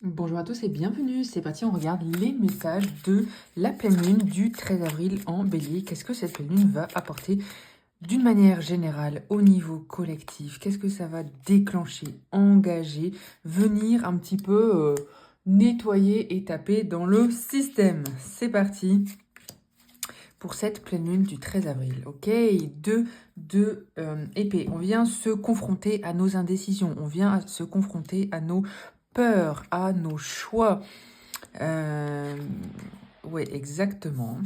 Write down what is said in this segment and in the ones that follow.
Bonjour à tous et bienvenue, c'est parti, on regarde les messages de la pleine lune du 13 avril en bélier. Qu'est-ce que cette pleine lune va apporter d'une manière générale au niveau collectif? Qu'est-ce que ça va déclencher, engager, venir un petit peu nettoyer et taper dans le système? C'est parti pour cette pleine lune du 13 avril. Ok, deux épées. On vient se confronter à nos indécisions, on vient se confronter à nos peurs, à nos choix. Oui, exactement.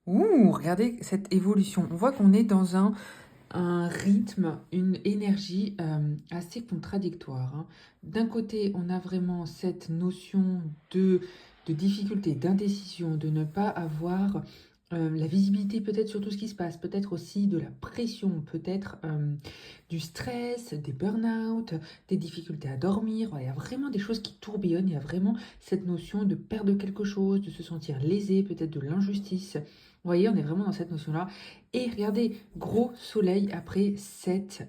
Ouh, regardez cette évolution. On voit qu'on est dans un rythme, une énergie assez contradictoire, hein. D'un côté, on a vraiment cette notion de difficulté, d'indécision, de ne pas avoir la visibilité peut-être sur tout ce qui se passe, peut-être aussi de la pression, peut-être du stress, des burn-out, des difficultés à dormir. Voilà, il y a vraiment des choses qui tourbillonnent, il y a vraiment cette notion de perdre quelque chose, de se sentir lésé, peut-être de l'injustice. Vous voyez, on est vraiment dans cette notion-là. Et regardez, gros soleil après cette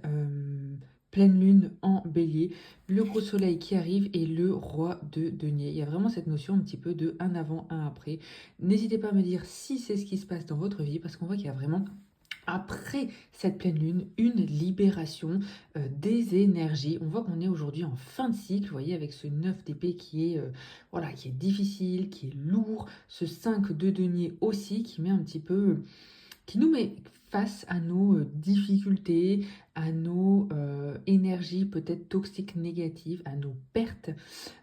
pleine lune en bélier. Le gros soleil qui arrive et le roi de denier. Il y a vraiment cette notion un petit peu de un avant, un après. N'hésitez pas à me dire si c'est ce qui se passe dans votre vie, parce qu'on voit qu'il y a vraiment, après cette pleine lune, une libération des énergies. On voit qu'on est aujourd'hui en fin de cycle, vous voyez, avec ce 9 d'épée qui est, voilà, qui est difficile, qui est lourd. Ce 5 de denier aussi, qui met un petit peu, qui nous met face à nos difficultés, à nos énergies peut-être toxiques négatives, à nos pertes,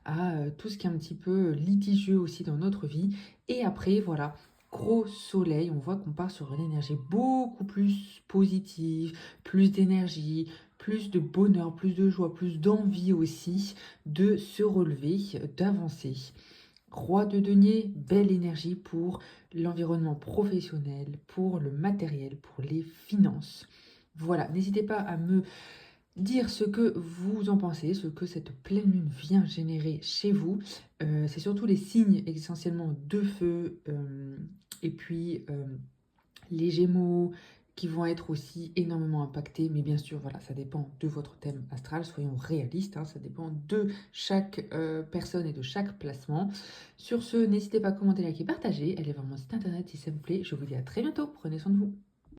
à tout ce qui est un petit peu litigieux aussi dans notre vie. Et après, voilà, gros soleil, on voit qu'on part sur une énergie beaucoup plus positive, plus d'énergie, plus de bonheur, plus de joie, plus d'envie aussi de se relever, d'avancer. Roi de denier, belle énergie pour l'environnement professionnel, pour le matériel, pour les finances. Voilà, n'hésitez pas à me dire ce que vous en pensez, ce que cette pleine lune vient générer chez vous. C'est surtout les signes essentiellement de feu et puis les Gémeaux qui vont être aussi énormément impactés, mais bien sûr, voilà, ça dépend de votre thème astral, soyons réalistes, hein, ça dépend de chaque personne et de chaque placement. Sur ce, n'hésitez pas à commenter, liker, partager, allez voir mon site internet si ça vous plaît. Je vous dis à très bientôt, prenez soin de vous.